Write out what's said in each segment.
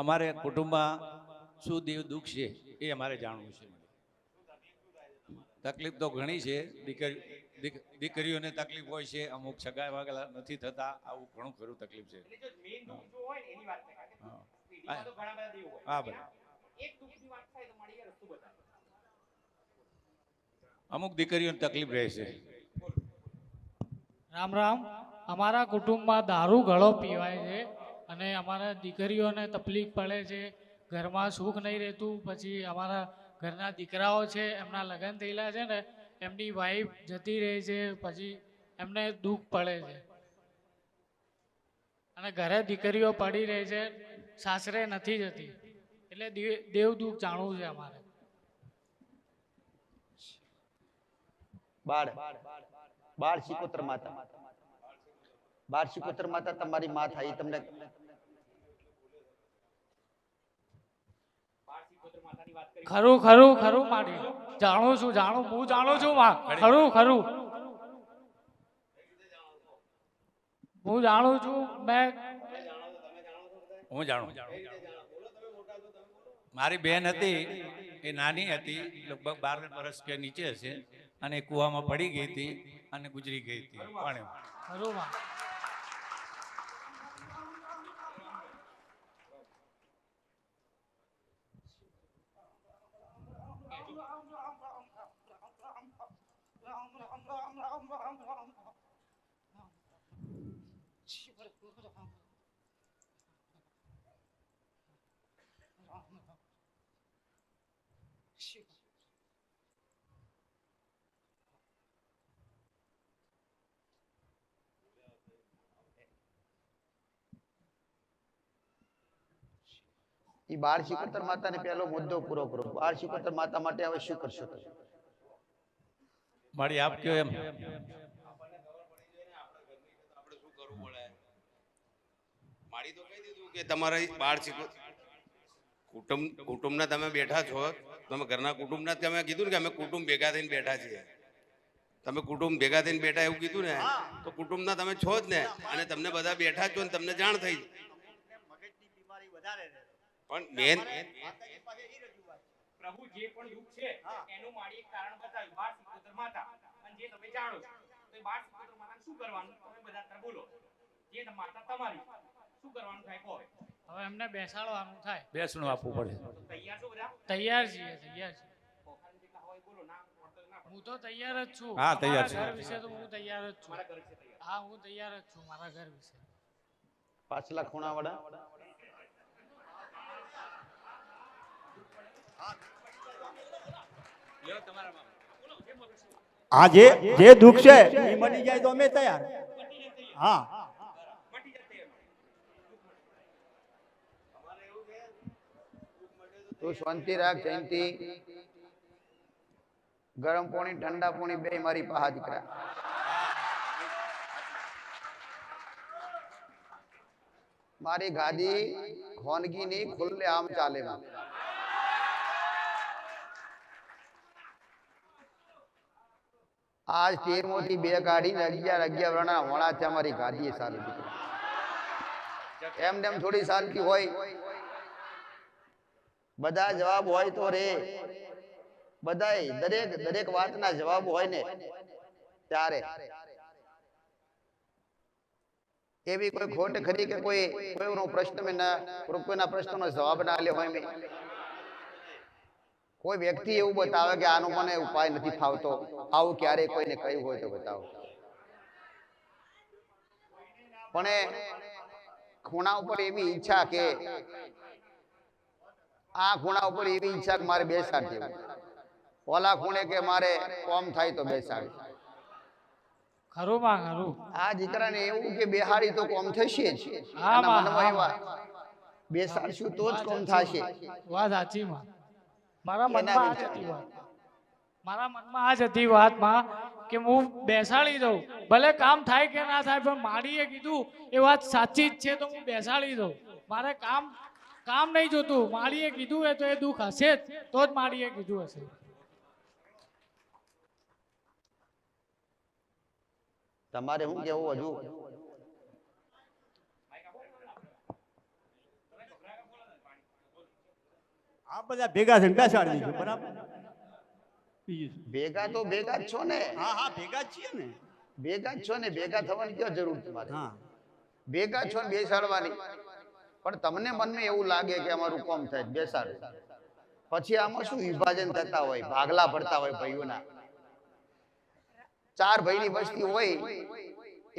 અમારે કુટુંબમાં શું દેવ દુઃખ છે એ અમારે જાણવું છે. તકલીફ તો ઘણી છે, દીકરીઓને તકલીફ હોય છે, અમુક સગાઈ વાગેલા નથી થતા, આવું ઘણું ખરું તકલીફ છે. હા ભાઈ, અમુક દીકરીઓને તકલીફ રહે છે. રામ રામ. અમારા કુટુંબમાં દારૂ ઘણો પીવાય છે અને અમારા દીકરીઓને તકલીફ પડે છે, ઘરમાં સુખ નહીં રહેતું. પછી અમારા ઘરના દીકરાઓ છે, એમના લગ્ન થયેલા છે ને, એમની વાઈફ જતી રહે છે, પછી એમને દુઃખ પડે છે અને ઘરે દીકરીઓ પડી રહે છે, સાસરે નથી જતી, એટલે દેવ દુઃખ જાણવું છે અમારે. બાળ બાળ શિકોત્ર માતા, બાળ શિકોત્ર માતા તમારી માં થાય. તમને ખરું ખરું ખરું માડી જાણું છું, હું જાણું છું માં. ખરું ખરું હું જાણું છું. હું જાણું. મારી બેન હતી, એ નાની હતી, લગભગ 12 વર્ષ કે નીચે હશે, અને કૂવામાં પડી ગઈ હતી અને ગુજરી ગઈ હતી પાણીમાં. ખરું માં. એ બાળ શિકોત્ર માતાને પહેલો મુદ્દો પૂરો કરો. બાળ શિકોત્ર માતા માટે હવે શું કરશો? મારી આપ કયો એમ. મારી તો કહી દીધું કે તમારા બાળ કુટુંબના તમે બેઠા છો, તમે ઘરના કુટુંબના તમે કીધું ને કે અમે કુટુંબ ભેગા થઈને બેઠા છીએ. તમે કુટુંબ ભેગા થઈને બેઠા એવું કીધું ને, તો કુટુંબના તમે છો જ ને, અને તમને બધા બેઠા છો ને તમને જાણ થઈ. પણ મેન પ્રભુ જે પણ દુઃખ છે એનું મારી એક કારણ બતાવ્યું, બાળ શિકોત્ર માતા. અને જે તમે જાણો છો તો એ બાળ શિકોત્ર માતાને શું કરવાનું, તમે બધા બોલો. જે માતા તમારી શું કરવાનું થાય કહો. હવે એમને બેસાડવાનું થાય. બેસણું આપવું પડે. તૈયાર છો બધા? તૈયાર છીએ, તૈયાર છીએ. હું તો તૈયાર જ છું. હા, તૈયાર છું. ઘર વિશે તો હું તૈયાર જ છું. હા, હું તૈયાર જ છું મારા ઘર વિશે. પાછલા ખૂણા વાળા આ જે દુઃખ છે એ મટી જાય તો અમે તૈયાર. હા, તું શાંતિ રાખ. જયંતિ, ગરમ પાણી ઠંડા પાણી બે મારી પાસે દીકરા. મારી ગાદી ખોનગી ની ખુલ્લે આમ ચાલે. આજ 13મોથી 2 કાઢીને 11 વરણા વણા છે અમારી ગાદીએ. સારી દીકરી એમને એમ થોડી શાંતિ હોય. બધા જવાબ હોય તો રે, બધાય દરેક વાતના જવાબ હોય ને ત્યારે. એવી કોઈ ખોટ ખરી કે કોઈનો પ્રશ્ન કોઈના પ્રશ્નનો જવાબ ના લે હોય? કોઈ વ્યક્તિ એવું બતાવે કે આનો મને ઉપાય નથી ફાવતો, આવું ક્યારે કોઈને કહ્યું હોય તો બતાવો. પણ ખૂણા ઉપર એવી ઈચ્છા કે આ ખૂણા ઉપર એવી ઈચ્છા કે મારે બેસાડ દેવું, ઓલા ખૂણે કે મારે કોમ થાય તો બેસાડ. ખરું માં ખરું. આ દીકરાને એવું કે બેહાડી તો કોમ થશે જ. હા માં, બેસાડશું તો જ કોમ થશે. વાત સાચી માં. મારા મનમાં આ જ હતી વાતમાં કે હું બેસાડી દઉં, ભલે કામ થાય કે ના થાય, પણ માડીએ કીધું એ વાત સાચી જ છે તો હું બેસાડી દઉં. મારે કામ નહીં જોતું, માડીએ કીધું હોય તો એ દુઃખ હશે જ, તો જ માડીએ કીધું હશે. તમારે શું કેવું હજુ? આ બધા ભેગા થઈને બેસાડી દીધું બરાબર બીજું શું? ભેગા તો ભેગા જ છો ને, હા હા ભેગા જ છીએ ને ભેગા જ છો ને, ભેગા થવાની ક્યાં જરૂર તમારે? હા ભેગા છો ને બેસાડવાની. પણ તમને મનમાં એવું લાગે કે અમારું કોમ થાય બેસાડે, પછી આમાં શું વિભાજન થતા હોય, ભાગલા પડતા હોય ભાઈઓના. 4 ભાઈની વસ્તી હોય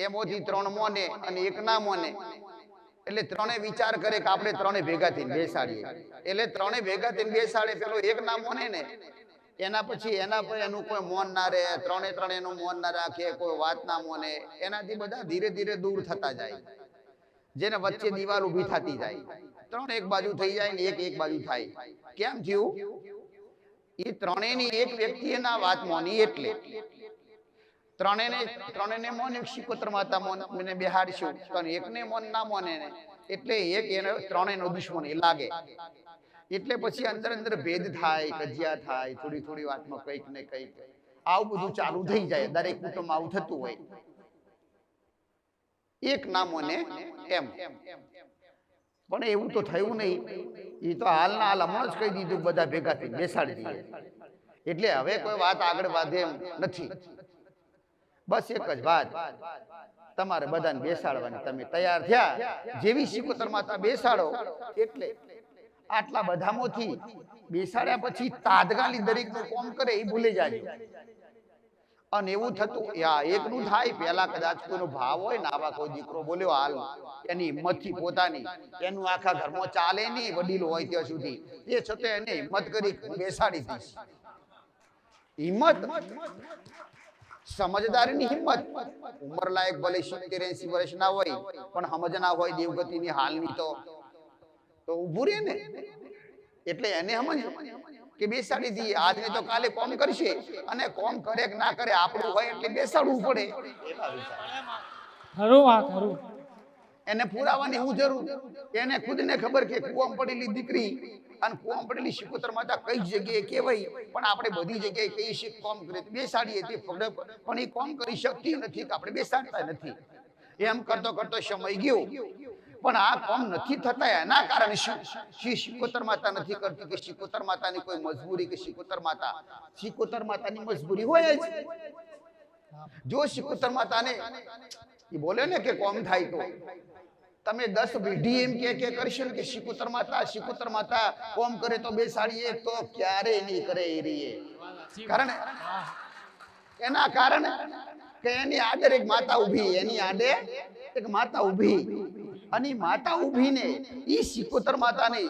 એમાંથી 3 મોને અને 1 ના મોને, એટલે 3 વિચાર કરે કે આપણે 3 ભેગા થઈને બેસાડીએ. એટલે 3 ભેગા થઈને બેસાડે, પેલો 1 ના મોને ને એના પછી એના પર એનું કોઈ મોન ના રહે, 3 એનું મોન ના રાખે, કોઈ વાત ના મોને, એનાથી બધા ધીરે ધીરે દૂર થતા જાય, જેને વચ્ચે દીવાલ ઊભી થતી જાય. 3 એક બાજુ થઈ જાય ને 1 એક બાજુ થાય. કેમ થયું? એ 3ની એક વ્યક્તિએ ના વાત મોની, એટલે 3ને મોન શિકોતર માતા મોન મને બેહાડશું, પણ 1ને મોન ના મોને ને એટલે એક એને 3નો દુશ્મન એ લાગે. એટલે પછી અંદર અંદર ભેદ થાય, કજિયા થાય, થોડી થોડી વાતમાં કંઈક ને કંઈક આવું બધું ચાલુ થઈ જાય. દરેક કુટુંબ આવું થતું હોય. એક ના મોને એમ, પણ એવું તો થયું નહીં. એ તો હાલના હાલ હમણાં જ કહી દીધું બધા ભેગા થઈ બેસાડી દઈએ, એટલે હવે કોઈ વાત આગળ વધે એમ નથી. બસ એક જ વાત, તમારે બધાને બેસાડવાની. તમે તૈયાર થયા, જેવી શિકોતર માતા બેસાડો એટલે આટલા બધામાંથી બેસાડ્યા પછી તાત્કાલિક દરેકનું કોમ કરે એ ભૂલી જાય. અને એવું થતું એકનું થાય, પેલા કદાચ કોઈનો ભાવ હોય ને, આવા કોઈ દીકરો બોલ્યો હાલ એની હિંમતથી પોતાની, એનું આખા ઘરમાં ચાલે નહીં, વડીલો હોય ત્યાં સુધી, એ છતાં એને હિંમત કરી હું બેસાડી દઈશ. હિંમત, સમજદારીની હિંમત. ઉંમર લાયક ભલે 70-80 વર્ષ ના હોય, પણ સમજ ના હોય દેવગતિની હાલની તો ઊભું રહે ને. એટલે એને સમજ કે બેસાડી દઈએ, આજને તો કાલે કોમ કરશે, અને કોમ કરે કે ના કરે આપણું હોય એટલે બેસાડવું પડે. ખરું માં ખરું. એને પુરાવાની હું જરૂર? એને ખુદને ખબર કે કુવામાં પડેલી દીકરી અને કુવામાં પડેલી શિકોતર માતા કઈ જગ્યાએ કહેવાય, પણ આપણે બધી જગ્યાએ કઈ શીખ કોમ કરે બેસાડીએ તે, પણ એ કોમ કરી શકતી નથી કે આપણે બેસાડતા નથી. એમ કરતો કરતો સમય ગયો, પણ આ કોમ નથી થતા. એના કારણે શું? શિકોતર માતા નથી કરતી કે શિકોતર માતાની કોઈ મજબૂરી, કે શિકોતર માતાની મજબૂરી હોય જ. જો શિકોતર માતાને એ બોલે ને કે કોમ થાય તો તમે 10 પેઢી એમ કે કરશો ને કે શિકોતર માતા કોમ કરે તો બેસાડીએ, તો ક્યારે નહીં કરે એ રીએ. કારણ એના કારણે કે એની આડે એક માતા ઊભી, એની આડે એક માતા ઊભી, અને માતા ઊભીને એ શિકોતર માતાને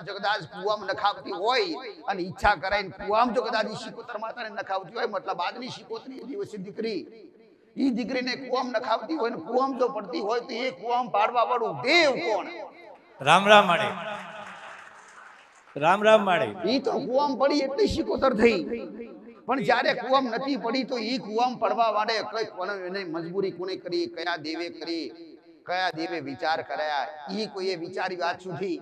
જગદાજ કુવામાં નખાવતી હોય, અને ઈચ્છા કરાઈને કુવામાં જો કદાચ શિકોતર માતાને નખાવતી હોય, મતલબ આજની શિકોતરી દિવસની દીકરી, એ દીકરીને કુવામાં નખાવતી હોય ને કુવામાં જો પડતી હોય, તો એ કુવામાં પાડવા વાળું દેવ કોણ? રામ રામ માળી, રામ રામ માળી. એ તો કુવામાં પડી એટલે શિકોતર થઈ, પણ જ્યારે કુવામાં નથી પડી તો એ કુવામાં પડવા વાળે એને મજબૂરી કોને કરી, કયા દેવે કરી, કયા દેવે વિચાર કર્યા, એ કોઈએ વિચારી આજ સુધી?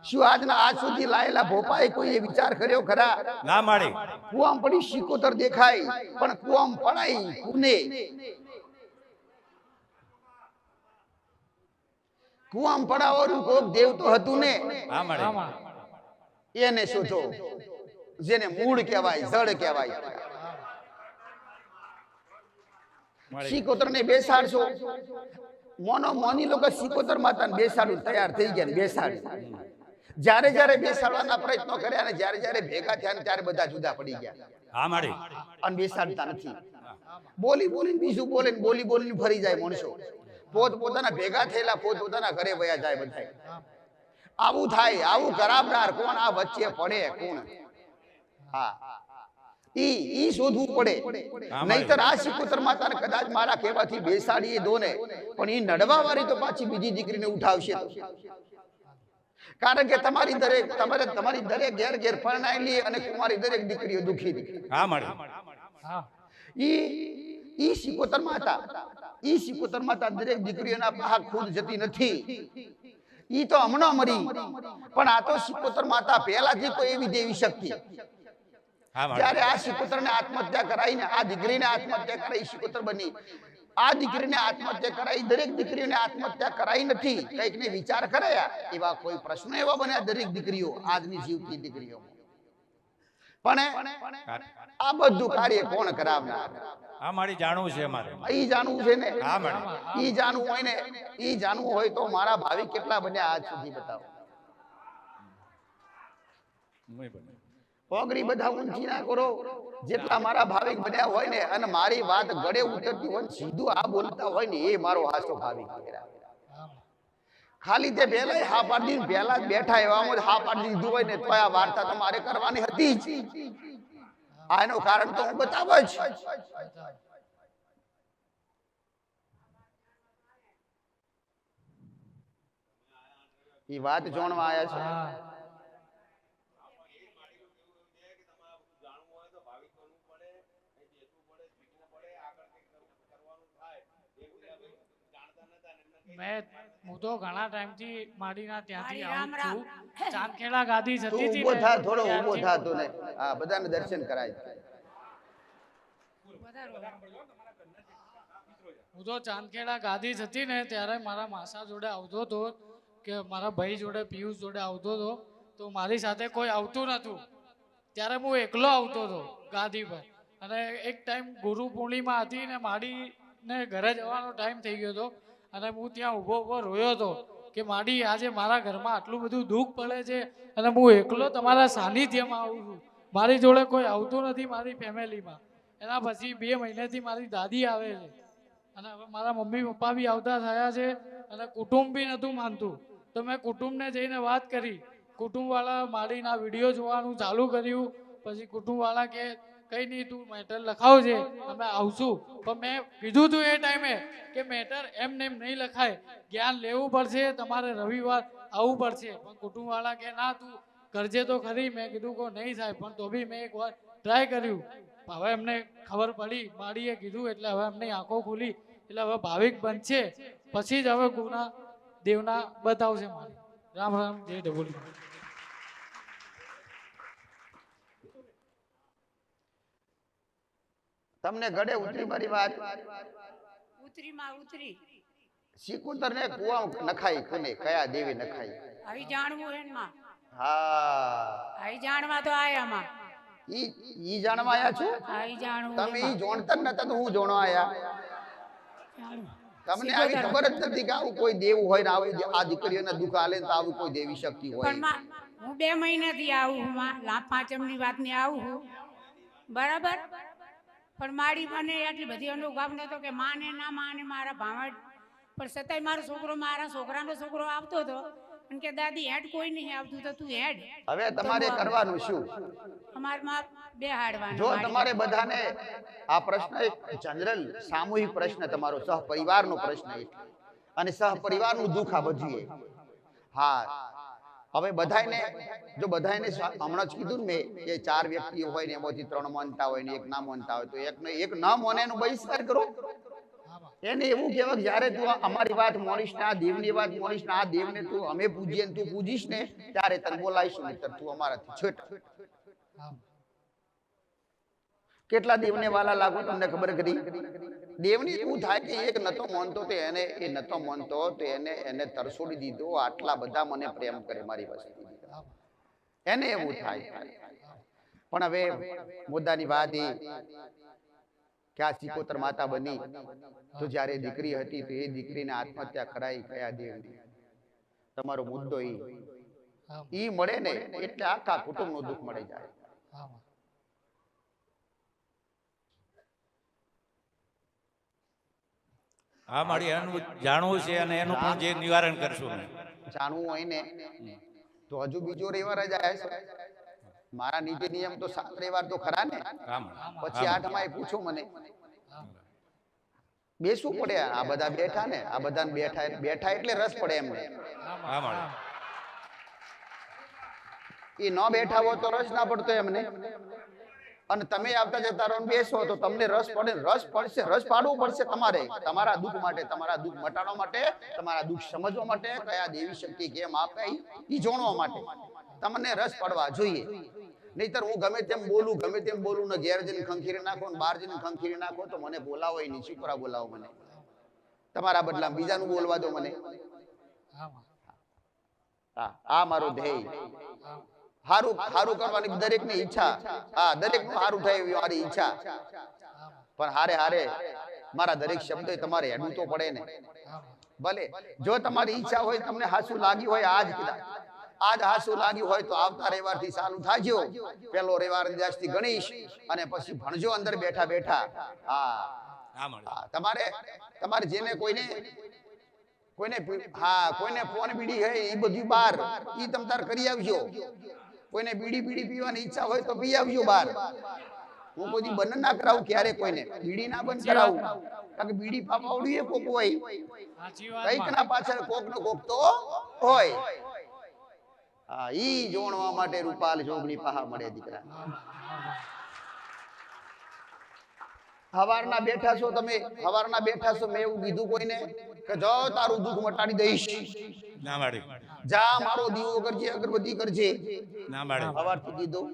શું આજ સુધી લાયેલા ભોપાએ કોઈએ વિચાર કર્યો ખરા? ના માળી. કુવામાં પડી શિકોતર દેખાય, પણ કુવામાં પડાય કોને? કુવામાં પડાવવાનું કોક દેવ તો હતું ને. હા માળી. એને શોધો, જેને મૂળ કહેવાય, જડ કહેવાય. શિકોતર ને બેસાડશો, મોની લોકો શિકોતર માતાને બેસાડું તૈયાર થઈ ગયા ને બેસાડી. જ્યારે જ્યારે બેસાડવાના પ્રયત્નો કર્યા ને જ્યારે ભેગા થયા ને ત્યારે બધા જુદા પડી ગયા. હા માળી. અને બેસાડતા નથી. બોલીને બીજું બોલે ને બોલીને ફરી જાય માણસો. પોતાના ભેગા થયેલા પોતાના ઘરે વયા જાય બધા. આવું થાય, આવું કરાવનાર કોણ? આ વચ્ચે પડે કોણ? હા, ઈ શોધવું પડે. નહીતર આ શિકોતર માતાને કદાચ મારા કહેવાથી બેસાડીએ દો ને, પણ ઈ નડવા વાળી તો પાછી બીજી દીકરીને ઉઠાવશે. કારણ કે તમારી દરેક ઘેર પરણાયેલી અને કુમારી દરેક દીકરીઓ દુખી દીકરી. હા માળી. ઈ શિકોતર માતા દરેક દીકરીઓના પાહા ખુદ જતી નથી. ઈ તો હમણાં મરી, પણ આ તો શિકોતર માતા પહેલાથી કોઈ એવી દેવી શક્તિ. જ્યારે આ શિકોતરને આત્મહત્યા કરાવીને આ દીકરીને આત્મહત્યા કરાવી શિકોતર બની, આ દીકરીને આત્મહત્યા કરાઈ, દરેક દીકરીઓને આત્મહત્યા કરાઈ નથી, કંઈક ને વિચાર કર્યા એવા કોઈ પ્રશ્નો એવા બન્યા દરેક દીકરીઓ, આજની જીવતી દીકરીઓ. પણ આ બધું કાર્ય કોણ કરાવનાર? આ મારી જાણવું છે અમારે. ઈ જાણવું છે ને? હા મેડમ. ઈ જાણવું હોય ને, ઈ જાણવું હોય તો મારા ભાવિ કેટલા બન્યા આજ સુધી બતાવો. ઓગરી બધા ઊંચી ના કરો. જેટલા મારા ભાવિક બન્યા હોય ને અને મારી વાત ગળે ઉતરતી હોય સીધું આ બોલતા હોય ને એ મારો હાસો ભાવિક કહેવાય. ખાલી તે પહેલા હા પાડી દીધી, પહેલા જ બેઠા એવામાં જ હા પાડી દીધું હોય ને તો આ વાર્તા તમારે કરવાની હતી જ. આ એનું કારણ તો હું બતાવું જ. એ વાત જોણવા આયા છે. હા હું તો ઘણા ટાઈમથી માડીના ત્યાંથી આવું જ છું. ચાંદખેડા ગાદી તું જતી હતી ઊભો ને થા, થોડો ઊભો ત્યારથી થા તું ને. હા, બધાને દર્શન કરાય. હું તો ચાંદખેડા ગાદી જતી ને ત્યારે મારા માસા જોડે આવતો હતો કે મારા ભાઈ જોડે પિયુષ જોડે આવતો હતો તો મારી સાથે કોઈ આવતું નહોતું. ત્યારે હું એકલો આવતો હતો ગાદી પર. અને એક ટાઈમ ગુરુ પૂર્ણિમા હતી ને માડીને ઘરે જવાનો ટાઈમ થઈ ગયો હતો અને હું ત્યાં ઊભો રોયો હતો કે માડી આજે મારા ઘરમાં આટલું બધું દુઃખ પડે છે અને હું એકલો તમારા સાનિધ્યમાં આવું છું. મારી જોડે કોઈ આવતું નથી મારી ફેમિલીમાં. એના પછી 2 મહિનાથી મારી દાદી આવે છે અને હવે મારા મમ્મી પપ્પા બી આવતા થયા છે અને કુટુંબ બી નહોતું માનતું. તો મેં કુટુંબને જઈને વાત કરી. કુટુંબવાળા માડીના વિડીયો જોવાનું ચાલુ કર્યું. પછી કુટુંબવાળા કે કંઈ નહીં તું મેટર લખાવજે અમે આવશું. પણ મેં કીધું હતું એ ટાઈમે કે મેટર એમને એમ નહીં લખાય, જ્ઞાન લેવું પડશે, તમારે રવિવાર આવવું પડશે. પણ કુટુંબવાળા કે ના તું કરજે તો ખરી. મેં કીધું કે નહીં થાય, પણ તો બી મેં એકવાર ટ્રાય કર્યું. હવે એમને ખબર પડી, માડીએ કીધું એટલે હવે એમની આંખો ખુલી. એટલે હવે ભાવિક બનશે પછી જ હવે ગુના દેવના બતાવશે મારી. રામ રામ, જય ઢબુલી. તમને ગળે ઉતરી મારી વાત? ઉતરી માં ઉતરી. સિકુતર ને કુવા નખાઈ કોને, કયા દેવી નખાઈ? આવી જાણવું હે ને માં. હા, આવી જાણવા તો આયા માં. ઈ જાણવા આયા છો? આવી જાણવું તમે ઈ જોણતા જ નતા તો હું જોણવા આયા? તમને આવી ખબર જ નથી કે આવું કોઈ દેવ હોય ને આવી આ દીકરીઓને દુઃખ આલે તો આવું કોઈ દેવી શક્તિ પણ હોય. માં હું 2 મહિનાથી આવું હું માં. લાભ પાંચમની વાત ને આવું હું બરાબર. પણ મારી મને એટલી બધી અનુભવ નતો કે માને ના માને મારા ભાવડ. પણ છતાંય મારો છોકરો, મારા છોકરાનો છોકરો આવતો હતો અને કે દાદી હેડ કોઈ નહીં આવતું તો તું હેડ. હવે તમારે કરવાનું શું? અમાર માં બેહાડવાનું. જો તમારે બધાને આ પ્રશ્ન એક જનરલ સામૂહિક પ્રશ્ન, તમારો સહપરિવારનો પ્રશ્ન છે અને સહપરિવારનું દુઃખ આ બધું. હા, હવે બધાને જો બધાને હમણાં જ કીધું ને મેં કે 4 વ્યક્તિઓ હોય ને એમાંથી 3 માનતા હોય ને 1 ના માનતા હોય તો એક ન માને એનો બહિષ્કાર કરો. એને એવું કહેવાય કે જ્યારે તું અમારી વાત માનીશ ને, આ દેવની વાત માનીશ ને, આ દેવને તું અમે પૂજીએ ને તું પૂજીશ ને ત્યારે તને બોલાવીશું, નહીંતર તું અમારાથી છૂટ. કેટલા દેવને વાલા લાગુ તમને ખબર કરી? દેવની એવું થાય કે એક નતો માનતો તો એને એ નતો માનતો તો એને તરસોડી દીધો. આટલા બધા મને પ્રેમ કરે મારી વસ્તી, એને એવું થાય. પણ હવે મુદ્દાની વાત એ કે આ સિકોતર માતા બની તો જ્યારે દીકરી હતી તો એ દીકરીને આત્મહત્યા કરાઈ કયા દેવની? તમારો મુદ્દો ઈ મળે ને એટલે આખા કુટુંબનું દુઃખ મળી જાય. હા મારી એનું જાણવું છે અને એનું પણ જે નિવારણ કરશું. જાણવું હોય ને તો હજુ બીજો રવિવાર જ આવ્યો છે. મારા નીતિ નિયમ તો 7 રવિવાર તો ખરા ને, પછી 8માં પૂછો મને. બેસવું પડે. આ બધા બેઠા ને, આ બધાને બેઠા એટલે રસ પડે એમને. એ ન બેઠા હોય તો રસ ના પડતો એમને. અને તમે આવતા જતા રહો બેસો તો તમને રસ પડે. રસ પડશે, રસ પાડવું પડશે તમારે, તમારા દુઃખ માટે, તમારા દુઃખ મટાડવા માટે, તમારા દુઃખ સમજવા માટે, કયા દેવી શક્તિ કેમ આપે એ જાણવા માટે તમને રસ પડવા જોઈએ. નહીતર હું ગમે તેમ બોલું ને ઘેર જઈને ખંખીરી નાખો ને બહાર જઈને ખંખીરી નાખો તો મને બોલાવો નહીં. શું કરા બોલાવો મને? તમારા બદલામાં બીજાનું બોલવા દો મને. આમાં હા, આ મારો ધ્યેય. હારું હારું કરવાની દરેકની ઈચ્છા, હા દરેકનું હારું થાય એવી મારી ઈચ્છા. પણ હારે હારે મારા દરેક શબ્દો તમારે હેડવું તો પડે ને. ભલે જો તમારી ઈચ્છા હોય, તમને હાસુ લાગ્યું હોય, આજ હાસુ લાગ્યું હોય તો આવતા રવિવારથી ચાલુ થાજો. પેલો રવિવાર દિવસથી ગણીશ અને પછી ભણજો અંદર બેઠા બેઠા. હા હા, તમારે જેને કોઈને ફોન બીડી હોય એ બધું બાર ઈ તમ તાર કરી આવજો. કોઈને બીડી પીવાની ઈચ્છા હોય તો પી આવજો બાર. હું કોઈ બંધ ના કરાવું, ક્યારે કોઈને બીડી ના બંધ કરાવું. કારણ કે બીડી પાપાવડી એ કોક હોય, સાચી વાત કઈક ના પાછળ કોક નો કોક તો હોય. હા, ઈ જોણવા માટે રૂપાલ જોગણી પાહા મળે દીકરા. હવારના બેઠા છો તમે, હવારના બેઠા છો, મેં એવું કીધું કોઈને કે જો તારું દુઃખ મટાડી દઈશ, ના માડી, જા મારો દીવો કરજે, અગરબત્તી કરજે. ના માડી. હવારથી કીધું,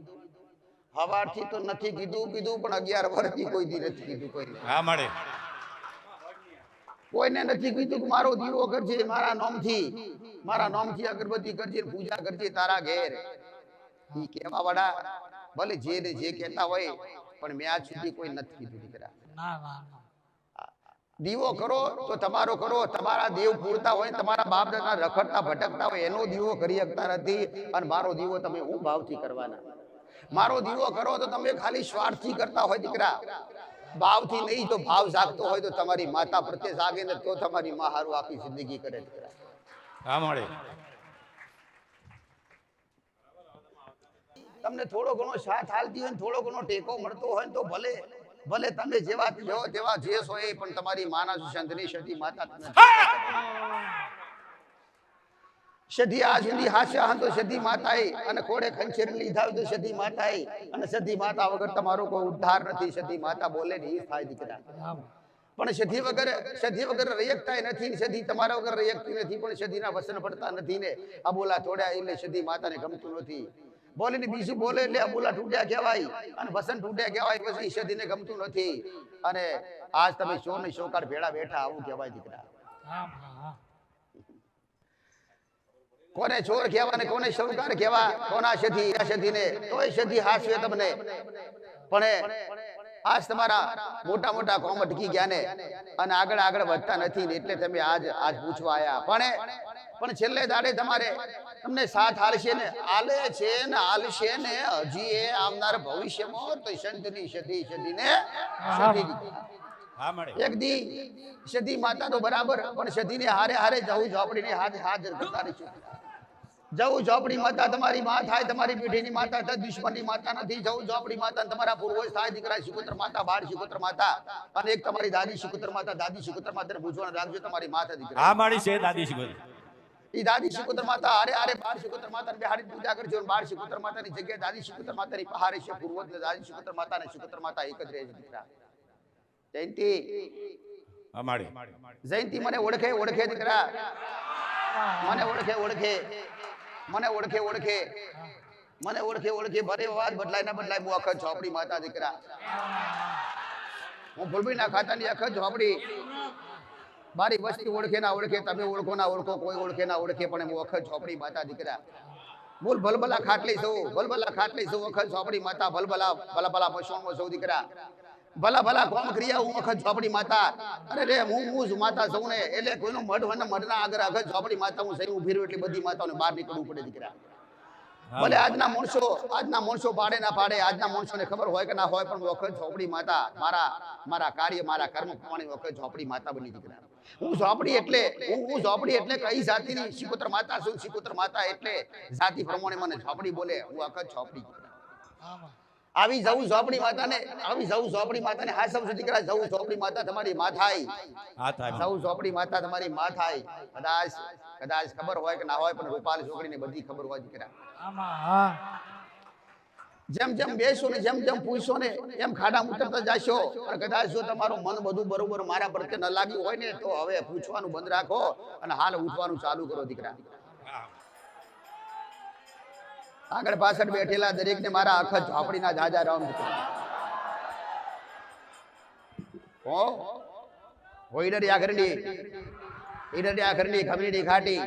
હવારથી તો નથી કીધું પણ 11 વર્ષથી કોઈ દી નથી કીધું કોઈને. હા માડી. કોઈને નથી કીધું કે મારો દીવો કરજે, મારા નામથી અગરબત્તી કરજે, પૂજા કરજે તારા ઘેર. ઈ કહેવા વાળા ભલે જે ને જે કહેતા હોય, પણ મેં આજ સુધી કોઈ નથી કીધું દીકરા. ના ના ના. દીવો કરો તો તમારો કરો, તમારા દેવ પૂરતા હોય, તમારા બાપ દાદા રખડતા ભટકતા હોય એનો દીવો કરી શકતા નથી. અને મારો દીવો તમે હું ભાવથી કરવાના. મારો દીવો કરો તો તમે ખાલી સ્વાર્થથી કરતા હોય દીકરા, ભાવથી નહીં. તો ભાવ જાગતો હોય તો તમારી માતા પ્રત્યે જાગે ને તો તમારી માં હારું આખી જિંદગી કરે દીકરા. હા માડી. તમને થોડો ઘણો સાથ હાલતી હોય, થોડો ઘણો ટેકો મળતો હોય તો ભલે તમે જેવા છો તેવા જે છો એ, પણ તમારી માના સંતની સતી માતા તમે સધી આ સુધી હાસ્યા હતો સધી માતાએ, અને ખોડે ખંચેર લીધા હોય તો સધી માતાએ, અને સધી માતા વગર તમારો કોઈ ઉદ્ધાર નથી. સધી માતા બોલે ને એ થાય દીકરા. પણ સધી વગર રયકતા નથી, સધી તમારા વગર રયકતી નથી, પણ સધીના વસન પડતા નથી ને. આ બોલા તોડ્યા એટલે સધી માતાને ગમતું નથી. બોલે ને બીજું બોલે એટલે આ બોલા તૂટ્યા કહેવાય, અને વસન તૂટ્યા કહેવાય, પછી સધીને ગમતું નથી. અને આજ તમે ચોર ને ચોકાર ભેળા બેઠા આવું કહેવાય દીકરા. કોને ચોર કહેવા ને કોને શૌકાર કહેવા, કોના સધીને તોય સધી હાસ્ય તમને. પણ આજ તમારા મોટા મોટા કોમ અટકી ગયા ને, અને આગળ વધતા નથી ને, એટલે તમે આજ પૂછવા આયા. પણ છેલ્લે દાડે તમને સાથ હાલશે ને, આલે છે ને હાલશે ને હજી એ આવનાર ભવિષ્યમાં તો સંતની સધીને હા માડી. એક દી સધી માતા તો બરાબર, પણ સધીને હારે જવું ઝોપડીને હાજર કરતા રહીશું. જવું ઝોપડી માતા તમારી માં થાય, તમારી પેઢીની માતા થાય, દુશ્મનની માતા નથી. જવું ઝોપડી માતા તમારા પૂર્વજ થાય દીકરા. શિકોત્ર માતા, બાળ શિકોત્ર માતા, અને એક તમારી દાદી શિકોત્ર માતા. દાદી શિકોત્ર માતાને પૂછવાનું રાખજો, તમારી માતા દીકરા. હા માડી છે દાદી શિકોત્ર. ઈ દાદી શિકોત્ર માતા હારે બાળ શિકોત્ર માતાને બેહાડી પૂજા કરજો. બાળ શિકોત્ર માતાની જગ્યાએ દાદી શિકોત્ર માતાની પહારે છે. પૂર્વજ દાદી શિકોત્ર માતા અને શિકોત્ર માતા એક જ રહે છે દીકરા. જયંતિ, હા માડી. જયંતિ મને ઓળખે દીકરા, મને ઓળખે. ભલે વાત બદલાય ના બદલાય, હું અખત ઝોપડી માતા દીકરા. હું ભૂલભી ના ખાતાની અખત ઝોપડી. મારી વસ્તી ઓળખે ના ઓળખે, તમે ઓળખો ના ઓળખો, કોઈ ઓળખે ના ઓળખે, પણ હું અખત ઝોપડી માતા દીકરા. બોલ ભલભલા ખાટલી સૌ, અખત ઝોપડી માતા. ભલા મશોણમાં સૌ દીકરા. ભલા કોમ ક્રિયા હું અખત ઝોપડી માતા. અરે રે હું જ માતા સૌ ને, એટલે કોઈનો મઢ હોય ને મઢના આગળ અખત ઝોપડી માતા હું સહી ઉભી રહું, એટલી બધી માતાઓને બહાર નીકળવું પડે દીકરા. ભલે આજના માણસો પાડે ના પાડે, આજના માણસોને ખબર હોય કે ના હોય, પણ વખત ઝોપડી માતા મારા કાર્ય, મારા કર્મ પ્રમાણે વખત ઝોપડી માતા બની દીકરા. હું ઝોપડી એટલે કઈ જાતિની શિકોત્ર માતા છું. શિકોત્ર માતા એટલે જાતિ પ્રમાણે મને ઝોપડી બોલે, હું વખત ઝોપડી. આવી જવું ઝોપડી માતાને હા સૌ દીકરા. જવું ઝોપડી માતા તમારી માં થાય, જવું ઝોપડી માતા તમારી માં થાય. કદાચ ખબર હોય કે ના હોય, પણ રૂપાલ છોકરીને બધી ખબર હોય દીકરા. જેમ બેસો ને, જેમ પૂછશો ને, એમ ખાડા ઉતરતા જશો. અને કદાચ જો તમારું મન બધું બરોબર મારા પ્રત્યે ન લાગ્યું હોય ને, તો હવે પૂછવાનું બંધ રાખો અને હાલ ઉઠવાનું ચાલુ કરો દીકરા. આગળ પાછળ બેઠેલા દરેક ને મારા અખત ઝોપડીના જાજા રામ. હોઈડરિયા ઘરની ઈડરિયા ઘરની ખમીડી ઘાટી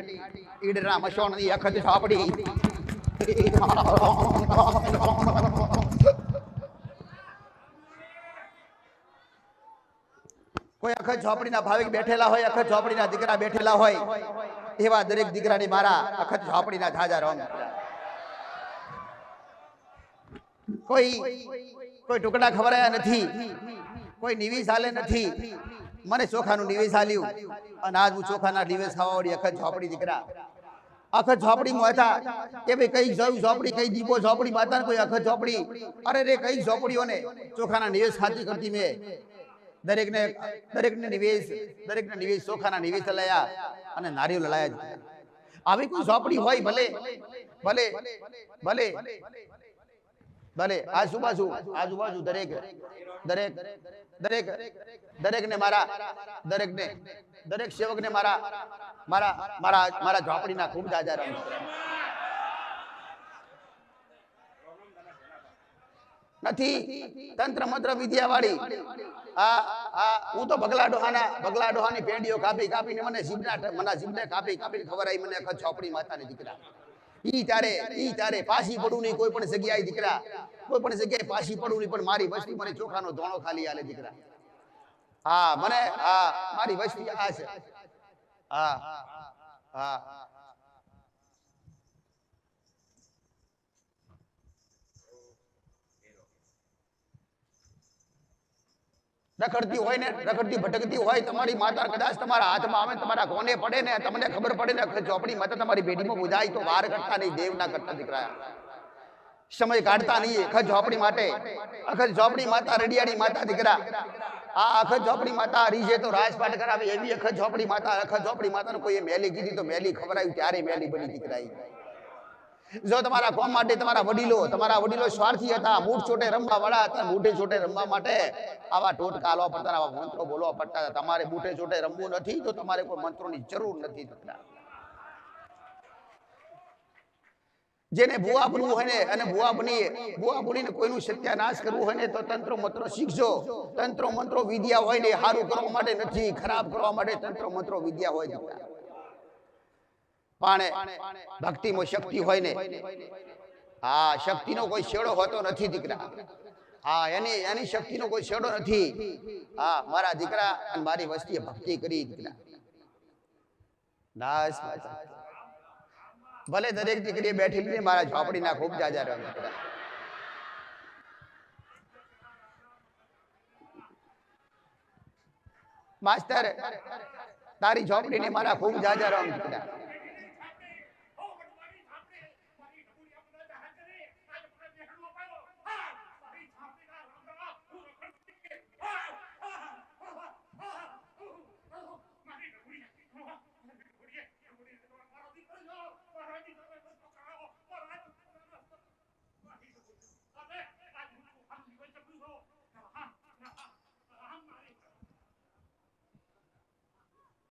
ઈડરા મસોણની અખત છાપડી કોઈ અખત ઝોપડીના ભાવિક બેઠેલા હોય, અખત ઝોપડીના દીકરા બેઠેલા હોય, એવા દરેક દીકરાની મારા અખત ઝોપડીના ઝાઝા રોમ. કોઈ ટુકડા ખવડાયા નથી, કોઈ નિવેશ હાલે નથી. મને ચોખાનું નિવેશ હાલ્યું અને આજ હું ચોખાના નિવેશ ખાવાવાળી અખત ઝોપડી દીકરા અખત ઝોપડીમાં હતા કે ભાઈ કઈ જોયું ઝોપડી, કઈ દીપો ઝોપડી, માતા કોઈ અખત ઝોપડી. અરે રે કઈ ઝોપડીઓને ચોખાના નિવેશ ખાતી કરતી મેં. દરેકને નિવેશ ચોખાના નિવેશ લયા અને નારિયેળ લયા. આવી કોઈ ઝોપડી હોય ભલે ભલે ભલે ભલે આજુબાજુ દરેકને દરેક સેવકને મારા ઝોપડીના ખૂબ જાજા રામ. નથી તંત્ર મંત્ર વિદ્યા વાળી. હું તો ભગલા ડોહાની પેઢીઓ કાપીને મને જીભને કાપીને ખવડાવી મને અખત ઝોપડી માતાની દીકરા. ઈ તારે પાછી પડું નહીં કોઈ પણ જગ્યાએ દીકરા, કોઈ પણ જગ્યાએ પાછી પડું નહીં, પણ મારી વસ્તી મને ચોખાનો ધોણો ખાલી આલે દીકરા. મારી વસ્તી આ છે. રખડતી હોય ને ભટકતી હોય તમારી માતા કદાચ તમારા હાથમાં આવે, તમારા કોને પડે ને તમને ખબર પડે ને અખત ઝોપડી માતા તમારી બેટીમાં બુધાય તો વાર કરતા નહીં, દેવ ના કરતા દીકરા. સમય કાઢતા નહીં અખત ઝોપડી માટે. અખત ઝોપડી માતા રડિયાળી માતા દીકરા. અખત ઝોપડી માતા રીજે તો રાજપાટ કરાવે એવી અખત ઝોપડી માતા. અખત ઝોપડી માતાને કોઈ મેલી કીધી તો મેલી ખવડાવી ત્યારે મેલી બની દીકરા. જો તમારા કોમ માટે તમારા વડીલો સ્વાર્થી હતા, મૂઠ ચોટે રમવા વાળા હતા. મૂઠે ચોટે રમવા માટે આવા ટોટ કાલવા પડતા, આવા મંત્રો બોલવા પડતા. તમારે મૂઠે ચોટે રમવું નથી તો તમારે કોઈ મંત્રોની જરૂર નથી. જેને ભુવા બનવું હોય ને અને ભુવા બનીને કોઈનું સત્યાનાશ કરવું હોય ને તો તંત્રો મંત્રો શીખજો. તંત્રો મંત્રો વિદ્યા હોય ને સારું કરવા માટે નથી, ખરાબ કરવા માટે તંત્રો મંત્રો વિદ્યા હોય. પણ ભક્તિમાં શક્તિ હોય ને, શક્તિનો કોઈ છેડો હોતો નથી દીકરા. એની શક્તિનો કોઈ છેડો નથી. મારા દીકરા અને મારી વસ્તીએ ભક્તિ કરી દીકરા. ભલે દરેક દીકરી બેઠી મારા ઝોપડીના ખૂબ જાજા રહે દીકરા. માસ્તર તારી ઝોપડીને મારા ખૂબ જાજા રામ દીકરા.